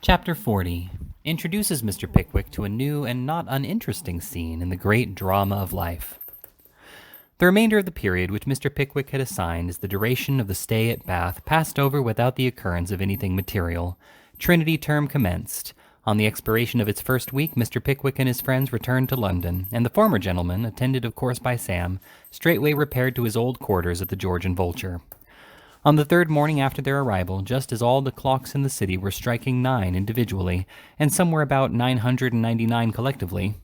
Chapter 40 introduces Mr. Pickwick to a new and not uninteresting scene in the great drama of life. The remainder of the period which Mr. Pickwick had assigned as the duration of the stay at Bath passed over without the occurrence of anything material. Trinity term commenced. On the expiration of its first week, Mr. Pickwick and his friends returned to London, and the former gentleman, attended of course by Sam, straightway repaired to his old quarters at the George and Vulture. On the third morning after their arrival, just as all the clocks in the city were striking 9 individually, and somewhere about 999 collectively,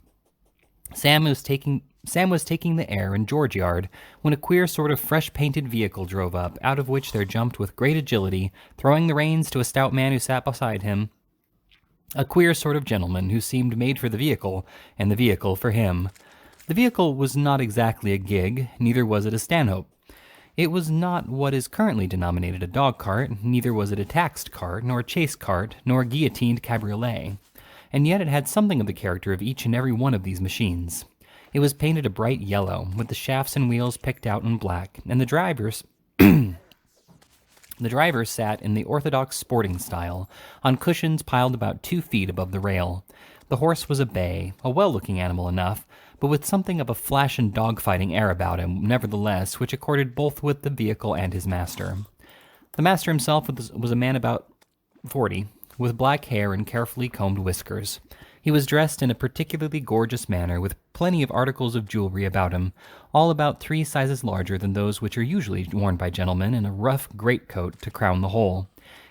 Sam was taking the air in George Yard when a queer sort of fresh-painted vehicle drove up, out of which there jumped with great agility, throwing the reins to a stout man who sat beside him, a queer sort of gentleman who seemed made for the vehicle, and the vehicle for him. The vehicle was not exactly a gig, neither was it a stanhope. It was not what is currently denominated a dog-cart, neither was it a taxed cart, nor a chase cart, nor a guillotined cabriolet. And yet it had something of the character of each and every one of these machines. It was painted a bright yellow, with the shafts and wheels picked out in black, and the drivers sat in the orthodox sporting style, on cushions piled about 2 feet above the rail. The horse was a bay, a well-looking animal enough, but with something of a flash and dog-fighting air about him, nevertheless, which accorded both with the vehicle and his master. The master himself was a man about 40, with black hair and carefully combed whiskers. He was dressed in a particularly gorgeous manner, with plenty of articles of jewelry about him, all about 3 sizes larger than those which are usually worn by gentlemen, and a rough greatcoat to crown the whole.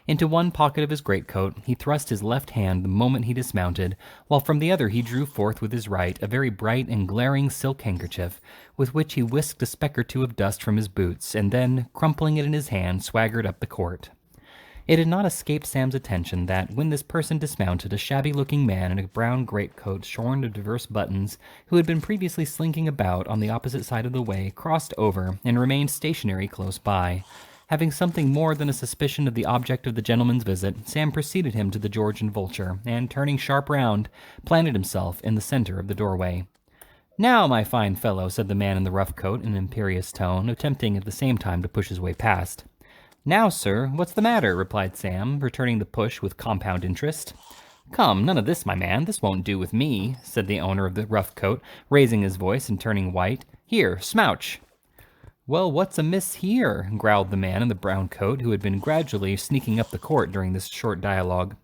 Into one pocket of his greatcoat he thrust his left hand the moment he dismounted, while from the other he drew forth with his right a very bright and glaring silk handkerchief, with which he whisked a speck or 2 of dust from his boots, and then, crumpling it in his hand, swaggered up the court. It had not escaped Sam's attention that, when this person dismounted, a shabby-looking man in a brown greatcoat shorn of divers buttons, who had been previously slinking about on the opposite side of the way, crossed over, and remained stationary close by. Having something more than a suspicion of the object of the gentleman's visit, Sam preceded him to the George and Vulture, and, turning sharp round, planted himself in the center of the doorway. "Now, my fine fellow," said the man in the rough coat in an imperious tone, attempting at the same time to push his way past. "Now, sir, what's the matter?" replied Sam, returning the push with compound interest. "Come, none of this, my man. This won't do with me," said the owner of the rough coat, raising his voice and turning white. "Here, smouch." "Well, what's amiss here?" growled the man in the brown coat, who had been gradually sneaking up the court during this short dialogue.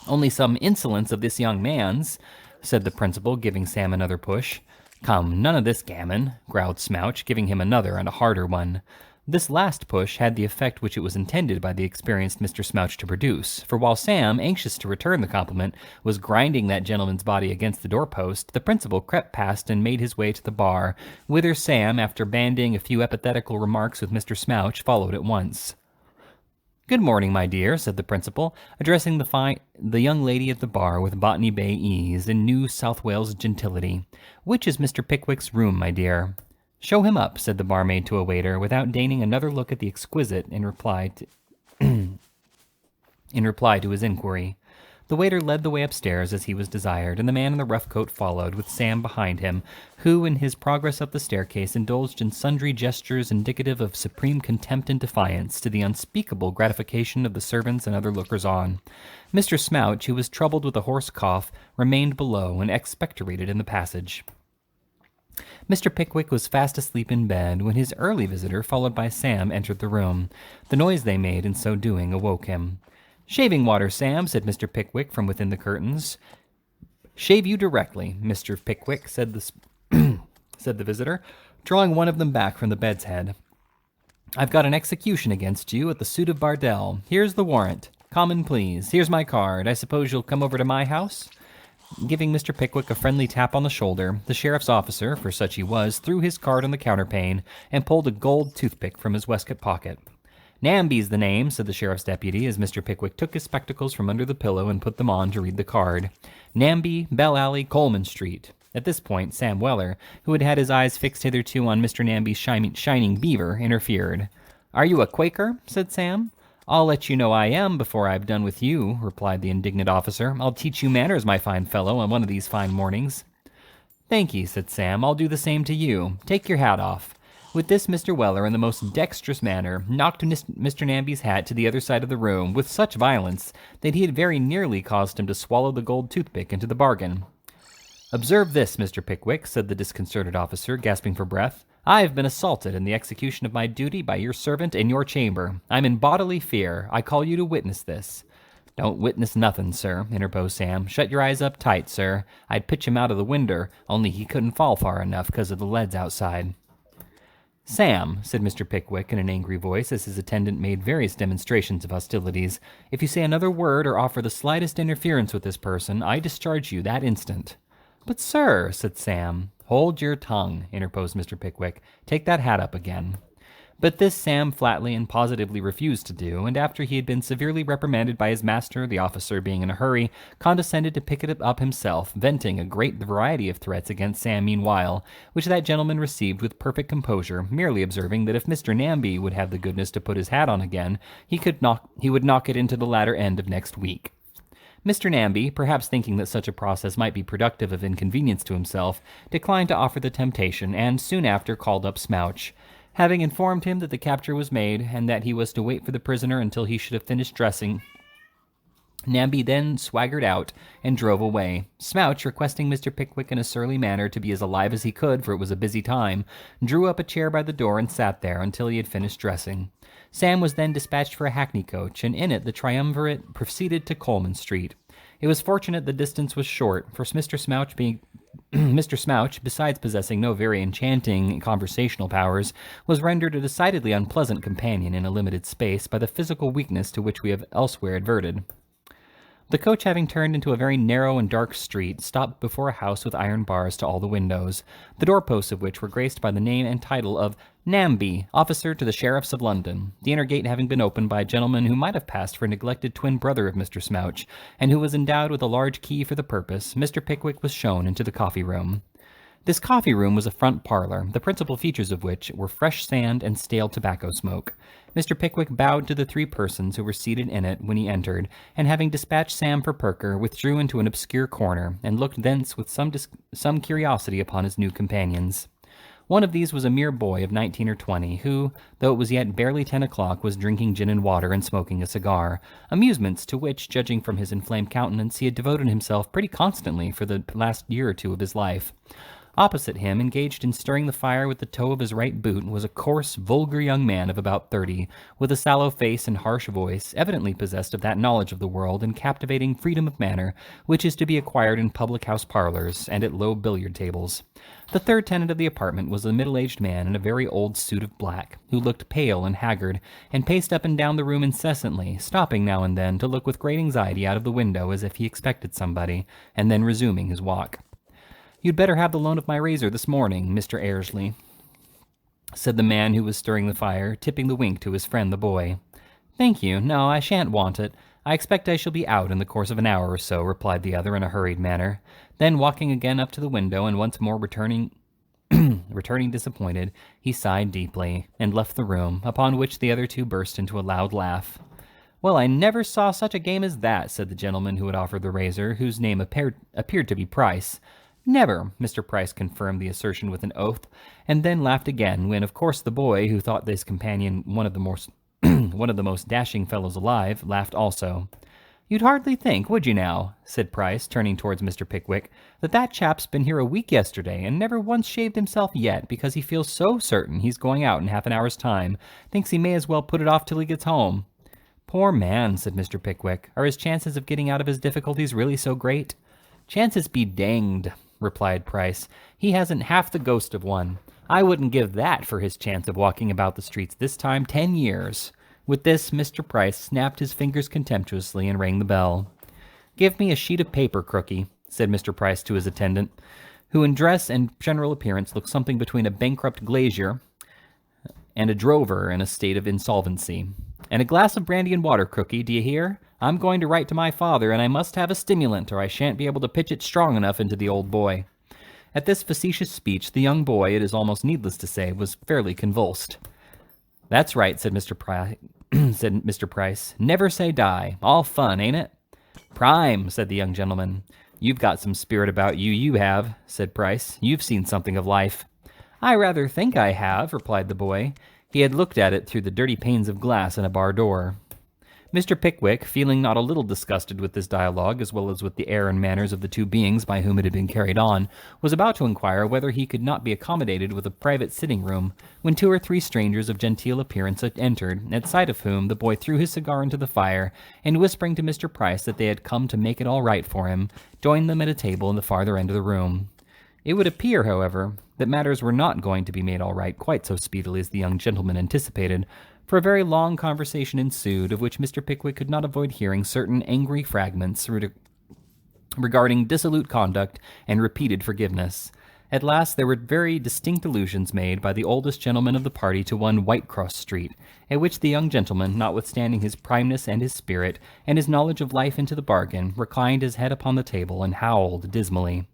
"Only some insolence of this young man's," said the principal, giving Sam another push. "Come, none of this gammon," growled Smouch, giving him another and a harder one. This last push had the effect which it was intended by the experienced Mr. Smouch to produce, for while Sam, anxious to return the compliment, was grinding that gentleman's body against the doorpost, the principal crept past and made his way to the bar, whither Sam, after bandying a few epithetical remarks with Mr. Smouch, followed at once. "Good morning, my dear," said the principal, addressing the young lady at the bar with Botany Bay ease and New South Wales gentility. "Which is Mr. Pickwick's room, my dear?" "Show him up," said the barmaid to a waiter, without deigning another look at the exquisite in reply to his inquiry. The waiter led the way upstairs as he was desired, and the man in the rough coat followed, with Sam behind him, who, in his progress up the staircase, indulged in sundry gestures indicative of supreme contempt and defiance, to the unspeakable gratification of the servants and other lookers-on. Mr. Smouch, who was troubled with a hoarse cough, remained below and expectorated in the passage. Mr. Pickwick was fast asleep in bed when his early visitor, followed by Sam, entered the room. The noise they made in so doing awoke him. "Shaving water, Sam," said Mr. Pickwick from within the curtains. "Shave you directly, Mr. Pickwick," said the visitor, drawing one of them back from the bed's head. "I've got an execution against you at the suit of Bardell. Here's the warrant. Come in, please. Here's my card. I suppose you'll come over to my house?" Giving Mr. Pickwick a friendly tap on the shoulder, the sheriff's officer, for such he was, threw his card on the counterpane and pulled a gold toothpick from his waistcoat pocket. "Namby's the name," said the sheriff's deputy, as Mr. Pickwick took his spectacles from under the pillow and put them on to read the card. "Namby, Bell Alley, Coleman Street." At this point, Sam Weller, who had had his eyes fixed hitherto on Mr. Namby's shining beaver, interfered. "Are you a Quaker?" said Sam. "I'll let you know I am before I've done with you," replied the indignant officer. "I'll teach you manners, my fine fellow, on one of these fine mornings." "Thank ye," said Sam. "I'll do the same to you. Take your hat off. With this, Mr. Weller, in the most dexterous manner, knocked Mr. Namby's hat to the other side of the room with such violence that he had very nearly caused him to swallow the gold toothpick into the bargain. "Observe this, Mr. Pickwick," said the disconcerted officer, gasping for breath. "I have been assaulted in the execution of my duty by your servant in your chamber. I'm in bodily fear. I call you to witness this." "Don't witness nothin', sir," interposed Sam. "Shut your eyes up tight, sir. I'd pitch him out of the winder, only he couldn't fall far enough 'cause of the leads outside." "Sam," said Mr. Pickwick in an angry voice as his attendant made various demonstrations of hostilities, "if you say another word or offer the slightest interference with this person, I discharge you that instant." "But, sir," said Sam. "Hold your tongue," interposed Mr. Pickwick. "Take that hat up again." But this Sam flatly and positively refused to do, and after he had been severely reprimanded by his master, the officer, being in a hurry, condescended to pick it up himself, venting a great variety of threats against Sam meanwhile, which that gentleman received with perfect composure, merely observing that if Mr. Namby would have the goodness to put his hat on again, he would knock it into the latter end of next week. Mr. Namby, perhaps thinking that such a process might be productive of inconvenience to himself, declined to offer the temptation, and soon after called up Smouch. Having informed him that the capture was made, and that he was to wait for the prisoner until he should have finished dressing, Namby then swaggered out and drove away. Smouch, requesting Mr. Pickwick in a surly manner to be as alive as he could, for it was a busy time, drew up a chair by the door and sat there until he had finished dressing. Sam was then dispatched for a hackney coach, and in it the triumvirate proceeded to Coleman Street. It was fortunate the distance was short, for Mr. Smouch, besides possessing no very enchanting conversational powers, was rendered a decidedly unpleasant companion in a limited space by the physical weakness to which we have elsewhere adverted. The coach, having turned into a very narrow and dark street, stopped before a house with iron bars to all the windows, the doorposts of which were graced by the name and title of Namby, officer to the sheriffs of London, the inner gate having been opened by a gentleman who might have passed for a neglected twin brother of Mr. Smouch, and who was endowed with a large key for the purpose. Mr. Pickwick was shown into the coffee-room. This coffee-room was a front parlor, the principal features of which were fresh sand and stale tobacco smoke. Mr. Pickwick bowed to the three persons who were seated in it when he entered, and having dispatched Sam for Perker, withdrew into an obscure corner, and looked thence with some curiosity upon his new companions. One of these was a mere boy of 19 or 20, who, though it was yet barely 10 o'clock, was drinking gin and water and smoking a cigar, amusements to which, judging from his inflamed countenance, he had devoted himself pretty constantly for the last year or two of his life. Opposite him, engaged in stirring the fire with the toe of his right boot, was a coarse, vulgar young man of about 30, with a sallow face and harsh voice, evidently possessed of that knowledge of the world and captivating freedom of manner which is to be acquired in public-house parlors and at low billiard tables. The third tenant of the apartment was a middle-aged man in a very old suit of black, who looked pale and haggard, and paced up and down the room incessantly, stopping now and then to look with great anxiety out of the window as if he expected somebody, and then resuming his walk. "You'd better have the loan of my razor this morning, Mr. Airsley," said the man who was stirring the fire, tipping the wink to his friend the boy. "Thank you. No, I shan't want it. I expect I shall be out in the course of an hour or so," replied the other in a hurried manner. Then, walking again up to the window and once more returning disappointed, he sighed deeply and left the room, upon which the other two burst into a loud laugh. "Well, I never saw such a game as that," said the gentleman who had offered the razor, whose name appeared to be Price. "Never," Mr. Price confirmed the assertion with an oath, and then laughed again when, of course, the boy, who thought his companion one of the most dashing fellows alive, laughed also. "You'd hardly think, would you now," said Price, turning towards Mr. Pickwick, "that chap's been here a week yesterday and never once shaved himself yet because he feels so certain he's going out in half an hour's time, thinks he may as well put it off till he gets home." "Poor man," said Mr. Pickwick. "Are his chances of getting out of his difficulties really so great?" "Chances be danged," replied Price. "He hasn't half the ghost of one. I wouldn't give that for his chance of walking about the streets this time 10 years. With this, Mr. Price snapped his fingers contemptuously and rang the bell. "Give me a sheet of paper, Crookie," said Mr. Price to his attendant, who in dress and general appearance looked something between a bankrupt glazier and a drover in a state of insolvency. "And a glass of brandy and water, Crookie, do you hear? I'm going to write to my father, and I must have a stimulant, or I shan't be able to pitch it strong enough into the old boy." At this facetious speech, the young boy, it is almost needless to say, was fairly convulsed. "That's right," said Mr. Price. "Never say die. All fun, ain't it?" "Prime," said the young gentleman. "You've got some spirit about you, you have," said Price. "You've seen something of life." "I rather think I have," replied the boy. He had looked at it through the dirty panes of glass in a bar door. Mr. Pickwick, feeling not a little disgusted with this dialogue, as well as with the air and manners of the two beings by whom it had been carried on, was about to inquire whether he could not be accommodated with a private sitting-room, when 2 or 3 strangers of genteel appearance entered, at sight of whom the boy threw his cigar into the fire, and whispering to Mr. Price that they had come to make it all right for him, joined them at a table in the farther end of the room. It would appear, however, that matters were not going to be made all right quite so speedily as the young gentleman anticipated, for a very long conversation ensued, of which Mr. Pickwick could not avoid hearing certain angry fragments regarding dissolute conduct and repeated forgiveness. At last there were very distinct allusions made by the oldest gentleman of the party to one Whitecross Street, at which the young gentleman, notwithstanding his primeness and his spirit, and his knowledge of life into the bargain, reclined his head upon the table and howled dismally.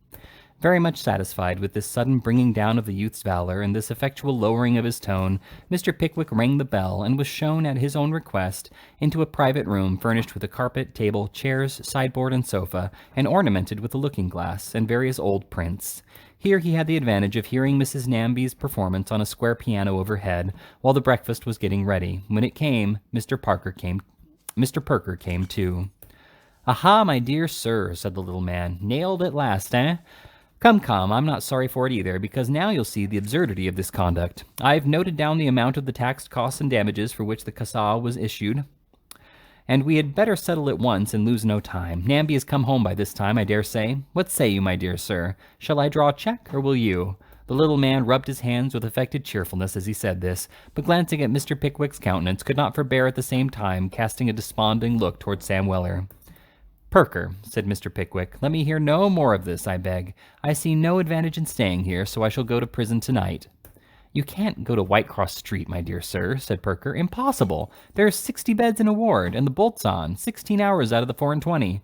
Very much satisfied with this sudden bringing down of the youth's valor and this effectual lowering of his tone, Mr. Pickwick rang the bell and was shown at his own request into a private room furnished with a carpet, table, chairs, sideboard, and sofa, and ornamented with a looking-glass and various old prints. Here he had the advantage of hearing Mrs. Namby's performance on a square piano overhead while the breakfast was getting ready. When it came, Mr. Perker came too. "Aha, my dear sir," said the little man. "Nailed at last, eh? Come, I'm not sorry for it either, because now you'll see the absurdity of this conduct. I've noted down the amount of the taxed costs and damages for which the Casa was issued, and we had better settle at once and lose no time. Namby has come home by this time, I dare say. What say you, my dear sir? Shall I draw a check, or will you?" The little man rubbed his hands with affected cheerfulness as he said this, but glancing at Mr. Pickwick's countenance, could not forbear at the same time casting a desponding look toward Sam Weller. "Perker," said Mr. Pickwick, "let me hear no more of this, I beg. I see no advantage in staying here, so I shall go to prison tonight." "You can't go to Whitecross Street, my dear sir," said Perker. "Impossible. There are 60 beds in a ward, and the bolt's on, 16 hours out of the 24.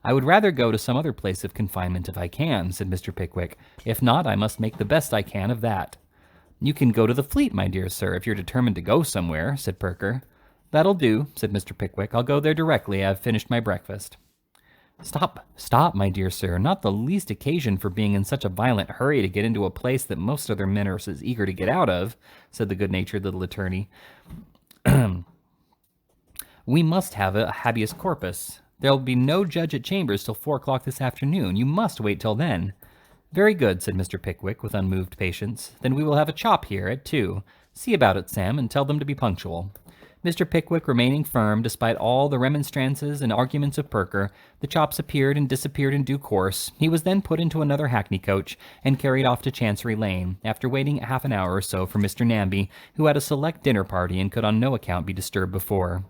"I would rather go to some other place of confinement if I can," said Mr. Pickwick. "If not, I must make the best I can of that." "You can go to the Fleet, my dear sir, if you're determined to go somewhere," said Perker. "That'll do," said Mr. Pickwick. "I'll go there directly I've finished my breakfast." Stop, my dear sir. Not the least occasion for being in such a violent hurry to get into a place that most other men are as eager to get out of," said the good-natured little attorney. "We must have a habeas corpus. There'll be no judge at chambers till 4 o'clock this afternoon. You must wait till then." "Very good," said Mr. Pickwick with unmoved patience. "Then we will have a chop here at 2. See about it, Sam, and tell them to be punctual." Mr. Pickwick remaining firm, despite all the remonstrances and arguments of Perker, the chops appeared and disappeared in due course. He was then put into another hackney coach and carried off to Chancery Lane, after waiting half an hour or so for Mr. Namby, who had a select dinner party and could on no account be disturbed before.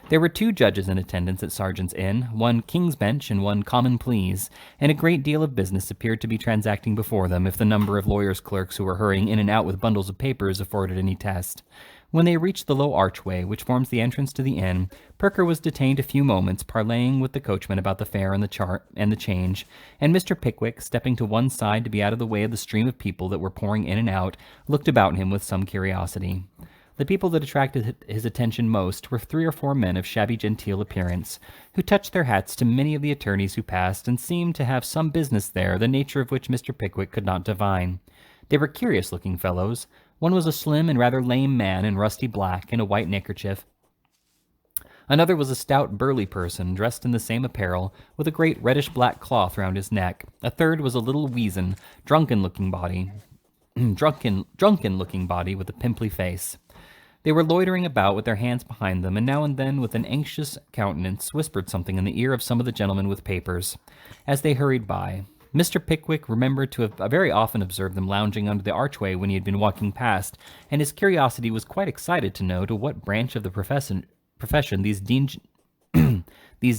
There were 2 judges in attendance at Sergeant's Inn, one King's Bench and one Common Pleas, and a great deal of business appeared to be transacting before them if the number of lawyers' clerks who were hurrying in and out with bundles of papers afforded any test. When they reached the low archway which forms the entrance to the inn, Perker was detained a few moments parleying with the coachman about the fare and the chart and the change, and Mr. Pickwick, stepping to one side to be out of the way of the stream of people that were pouring in and out, looked about him with some curiosity. The people that attracted his attention most were 3 or 4 men of shabby genteel appearance, who touched their hats to many of the attorneys who passed, and seemed to have some business there, the nature of which Mr. Pickwick could not divine. They were curious-looking fellows. One was a slim and rather lame man in rusty black and a white neckerchief. Another was a stout, burly person, dressed in the same apparel, with a great reddish-black cloth round his neck. A third was a little weazen, drunken-looking body with a pimply face. They were loitering about with their hands behind them, and now and then, with an anxious countenance, whispered something in the ear of some of the gentlemen with papers, as they hurried by. Mr. Pickwick remembered to have very often observed them lounging under the archway when he had been walking past, and his curiosity was quite excited to know to what branch of the profession these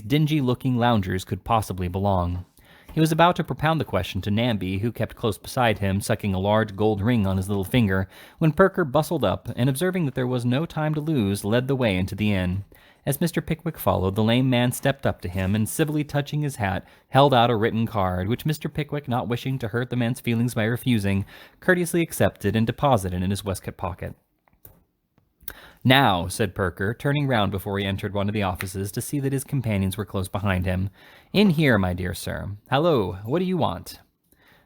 dingy-looking loungers could possibly belong. He was about to propound the question to Namby, who kept close beside him, sucking a large gold ring on his little finger, when Perker bustled up, and observing that there was no time to lose, led the way into the inn. As Mr. Pickwick followed, the lame man stepped up to him, and civilly touching his hat, held out a written card, which Mr. Pickwick, not wishing to hurt the man's feelings by refusing, courteously accepted and deposited in his waistcoat pocket. "Now," said Perker, turning round before he entered one of the offices to see that his companions were close behind him. "In here, my dear sir. Hallo, what do you want?"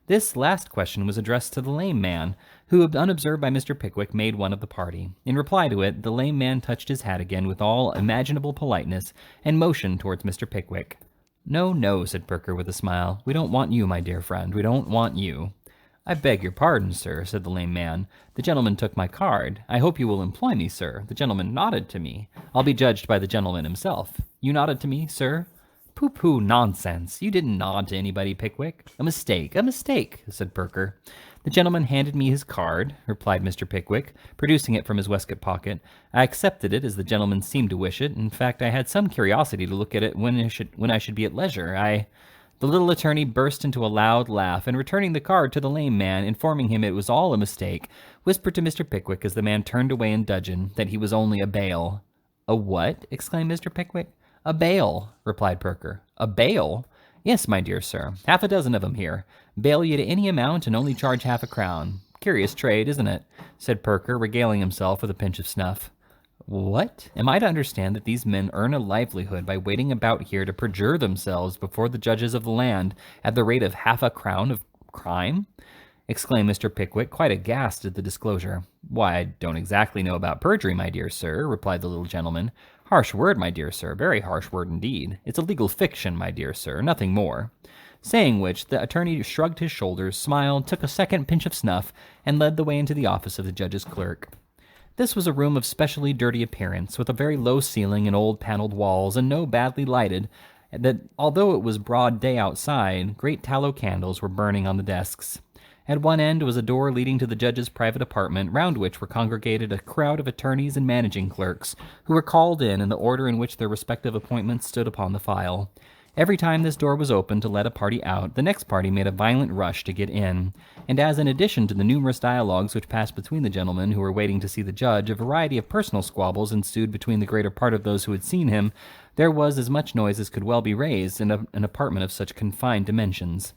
This last question was addressed to the lame man, who, unobserved by Mr. Pickwick, made one of the party. In reply to it, the lame man touched his hat again with all imaginable politeness, and motioned towards Mr. Pickwick. "No, no," said Perker with a smile. "We don't want you, my dear friend. We don't want you." "I beg your pardon, sir," said the lame man. "The gentleman took my card. I hope you will employ me, sir." The gentleman nodded to me. "I'll be judged by the gentleman himself." "You nodded to me, sir?" "Pooh-pooh, nonsense. You didn't nod to anybody, Pickwick." "A mistake, said Perker. "The gentleman handed me his card," replied Mr. Pickwick, producing it from his waistcoat pocket. "I accepted it, as the gentleman seemed to wish it. In fact, I had some curiosity to look at it when I should be at leisure. The little attorney burst into a loud laugh, and returning the card to the lame man, informing him it was all a mistake, whispered to Mr. Pickwick as the man turned away in dudgeon that he was only a bail. "A what?" exclaimed Mr. Pickwick. "A bail," replied Perker. "A bail?" "Yes, my dear sir. 6 of 'em here. Bail you to any amount and only charge 1/2 crown. Curious trade, isn't it?" said Perker, regaling himself with a pinch of snuff. "What? Am I to understand that these men earn a livelihood by waiting about here to perjure themselves before the judges of the land at the rate of 1/2 crown of crime?" exclaimed Mr. Pickwick, quite aghast at the disclosure. "Why, I don't exactly know about perjury, my dear sir," replied the little gentleman. "Harsh word, my dear sir, very harsh word indeed. It's a legal fiction, my dear sir, nothing more." Saying which, the attorney shrugged his shoulders, smiled, took a second pinch of snuff, and led the way into the office of the judge's clerk. This was a room of specially dirty appearance, with a very low ceiling and old paneled walls, and no badly lighted, that although it was broad day outside, great tallow candles were burning on the desks. At one end was a door leading to the judge's private apartment, round which were congregated a crowd of attorneys and managing clerks, who were called in the order in which their respective appointments stood upon the file. Every time this door was opened to let a party out, the next party made a violent rush to get in, and as in addition to the numerous dialogues which passed between the gentlemen who were waiting to see the judge, a variety of personal squabbles ensued between the greater part of those who had seen him, there was as much noise as could well be raised in an apartment of such confined dimensions.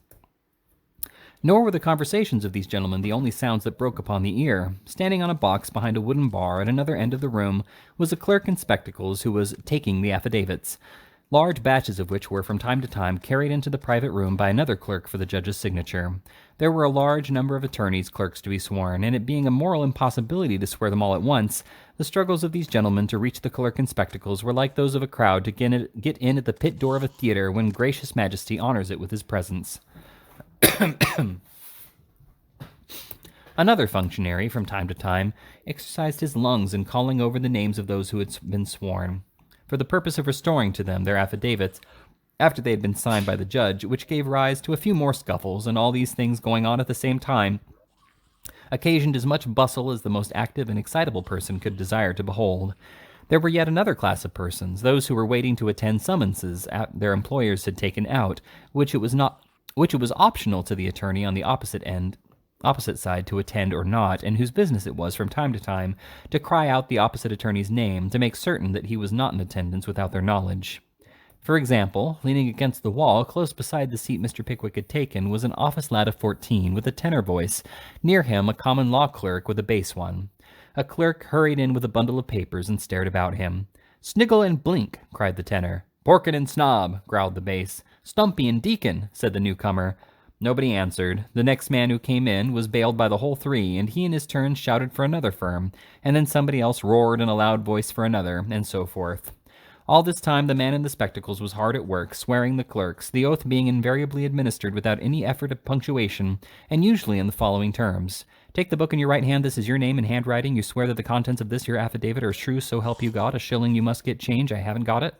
Nor were the conversations of these gentlemen the only sounds that broke upon the ear. Standing on a box behind a wooden bar at another end of the room was a clerk in spectacles who was taking the affidavits, large batches of which were from time to time carried into the private room by another clerk for the judge's signature. There were a large number of attorneys' clerks to be sworn, and it being a moral impossibility to swear them all at once, the struggles of these gentlemen to reach the clerk in spectacles were like those of a crowd to get in at the pit door of a theater when gracious majesty honors it with his presence. Another functionary, from time to time, exercised his lungs in calling over the names of those who had been sworn, for the purpose of restoring to them their affidavits after they had been signed by the judge, which gave rise to a few more scuffles, and all these things going on at the same time occasioned as much bustle as the most active and excitable person could desire to behold. There were yet another class of persons, those who were waiting to attend summonses their employers had taken out, which it was optional to the attorney on the opposite side to attend or not, and whose business it was from time to time to cry out the opposite attorney's name to make certain that he was not in attendance without their knowledge. For example, leaning against the wall close beside the seat Mr. Pickwick had taken was an office lad of 14 with a tenor voice, near him a common law clerk with a bass one. A clerk hurried in with a bundle of papers and stared about him. "Sniggle and blink," cried the tenor. "Porkin and snob," growled the bass. "Stumpy and deacon," said the newcomer. Nobody answered. The next man who came in was bailed by the whole three, and he in his turn shouted for another firm, and then somebody else roared in a loud voice for another, and so forth. All this time the man in the spectacles was hard at work, swearing the clerks, the oath being invariably administered without any effort of punctuation, and usually in the following terms. "Take the book in your right hand, this is your name in handwriting, you swear that the contents of this your affidavit are true, so help you God, a shilling you must get change, I haven't got it."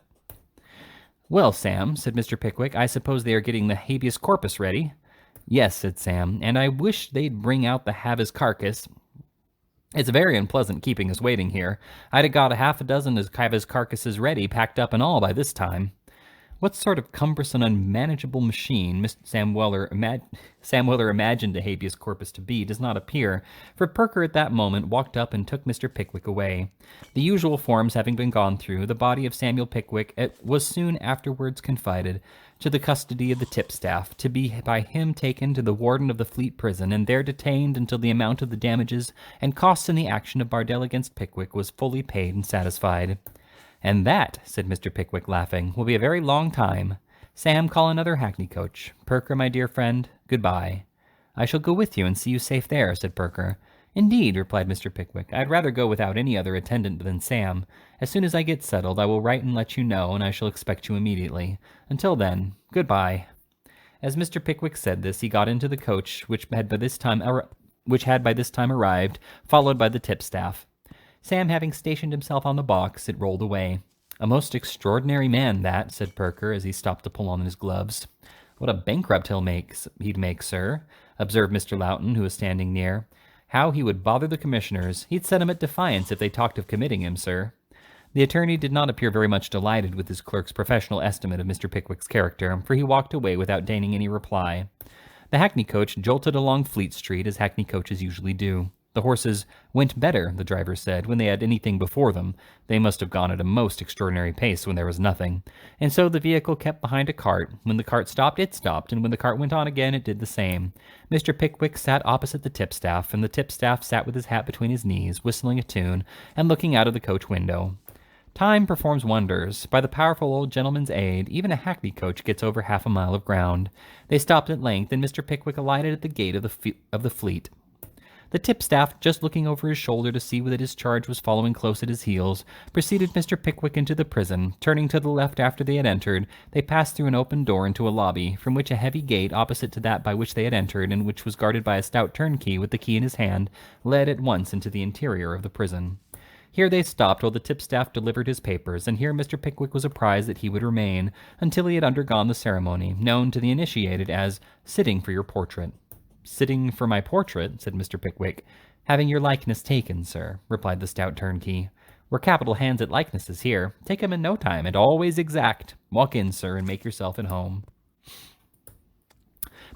"Well, Sam," said Mr. Pickwick, "I suppose they are getting the habeas corpus ready." "Yes," said Sam, "and I wish they'd bring out the habeas carcass. It's very unpleasant keeping us waiting here. I'd have got 6 of habeas carcasses ready, packed up and all, by this time." What sort of cumbrous and unmanageable machine Sam Weller imagined a habeas corpus to be does not appear, for Perker at that moment walked up and took Mr. Pickwick away. The usual forms having been gone through, the body of Samuel Pickwick was soon afterwards confided to the custody of the tipstaff, to be by him taken to the warden of the Fleet Prison, and there detained until the amount of the damages and costs in the action of Bardell against Pickwick was fully paid and satisfied. "And that," said Mr. Pickwick, laughing, "will be a very long time. Sam, call another hackney coach. Perker, my dear friend, goodbye." "I shall go with you and see you safe there," said Perker. "Indeed," replied Mr. Pickwick, "I'd rather go without any other attendant than Sam. As soon as I get settled, I will write and let you know, and I shall expect you immediately. Until then, goodbye." As Mr. Pickwick said this, he got into the coach, which had by this time arrived, followed by the tipstaff. Sam having stationed himself on the box, it rolled away. "A most extraordinary man, that," said Perker, as he stopped to pull on his gloves. "What a bankrupt he'd make, sir," observed Mr. Loughton, who was standing near. "How he would bother the commissioners. He'd set 'em at defiance if they talked of committing him, sir." The attorney did not appear very much delighted with his clerk's professional estimate of Mr. Pickwick's character, for he walked away without deigning any reply. The hackney coach jolted along Fleet Street, as hackney coaches usually do. The horses went better, the driver said, when they had anything before them. They must have gone at a most extraordinary pace when there was nothing. And so the vehicle kept behind a cart. When the cart stopped, it stopped, and when the cart went on again, it did the same. Mr. Pickwick sat opposite the tipstaff, and the tipstaff sat with his hat between his knees, whistling a tune, and looking out of the coach window. Time performs wonders. By the powerful old gentleman's aid, even a hackney coach gets over half a mile of ground. They stopped at length, and Mr. Pickwick alighted at the gate of the Fleet. The tipstaff, just looking over his shoulder to see that his charge was following close at his heels, preceded Mr. Pickwick into the prison. Turning to the left after they had entered, they passed through an open door into a lobby, from which a heavy gate, opposite to that by which they had entered, and which was guarded by a stout turnkey with the key in his hand, led at once into the interior of the prison. Here they stopped while the tipstaff delivered his papers, and here Mr. Pickwick was apprised that he would remain until he had undergone the ceremony, known to the initiated as sitting for your portrait. "Sitting for my portrait?" said Mr. Pickwick. "Having your likeness taken, sir," replied the stout turnkey. "We're capital hands at likenesses here. Take 'em in no time, and always exact. Walk in, sir, and make yourself at home."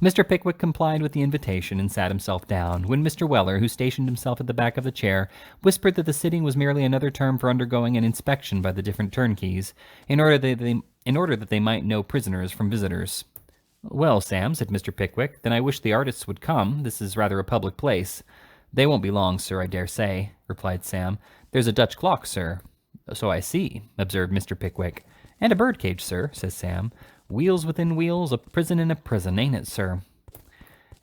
Mr. Pickwick complied with the invitation and sat himself down, when Mr. Weller, who stationed himself at the back of the chair, whispered that the sitting was merely another term for undergoing an inspection by the different turnkeys, in order that they might know prisoners from visitors. "Well, Sam," said Mr. Pickwick, "then I wish the artists would come. This is rather a public place." "They won't be long, sir, I dare say," replied Sam. "There's a Dutch clock, sir." "So I see," observed Mr. Pickwick. "And a birdcage, sir," says Sam. "Wheels within wheels, a prison in a prison, ain't it, sir?"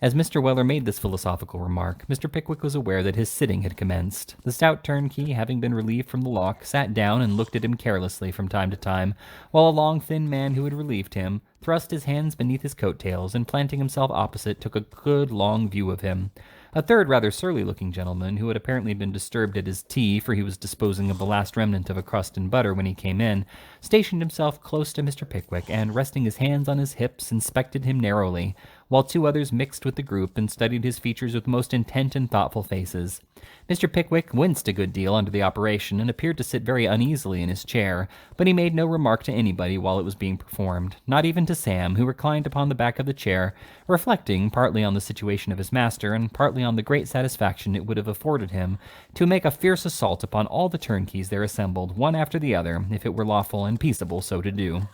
As Mr. Weller made this philosophical remark, Mr. Pickwick was aware that his sitting had commenced. The stout turnkey, having been relieved from the lock, sat down and looked at him carelessly from time to time, while a long, thin man who had relieved him thrust his hands beneath his coat-tails, and planting himself opposite, took a good long view of him. A third rather surly-looking gentleman, who had apparently been disturbed at his tea, for he was disposing of the last remnant of a crust and butter when he came in, stationed himself close to Mr. Pickwick, and, resting his hands on his hips, inspected him narrowly, while two others mixed with the group and studied his features with most intent and thoughtful faces. Mr. Pickwick winced a good deal under the operation, and appeared to sit very uneasily in his chair, but he made no remark to anybody while it was being performed, not even to Sam, who reclined upon the back of the chair, reflecting partly on the situation of his master, and partly on the great satisfaction it would have afforded him to make a fierce assault upon all the turnkeys there assembled, one after the other, if it were lawful and peaceable so to do.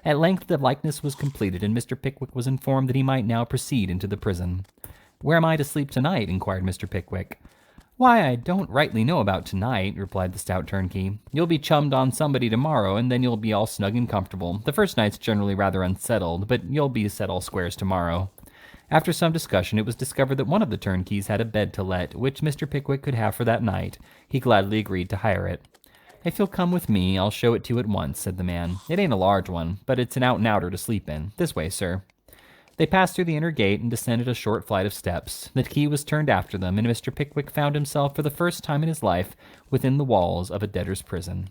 At length the likeness was completed, and Mr. Pickwick was informed that he might now proceed into the prison. "Where am I to sleep tonight?" inquired Mr. Pickwick. "Why, I don't rightly know about tonight," replied the stout turnkey. "You'll be chummed on somebody tomorrow, and then you'll be all snug and comfortable. The first night's generally rather unsettled, but you'll be set all squares tomorrow." After some discussion, it was discovered that one of the turnkeys had a bed to let, which Mr. Pickwick could have for that night. He gladly agreed to hire it. "If you'll come with me, I'll show it to you at once," said the man. "It ain't a large one, but it's an out-and-outer to sleep in. This way, sir." They passed through the inner gate and descended a short flight of steps. The key was turned after them, and Mr. Pickwick found himself for the first time in his life within the walls of a debtor's prison.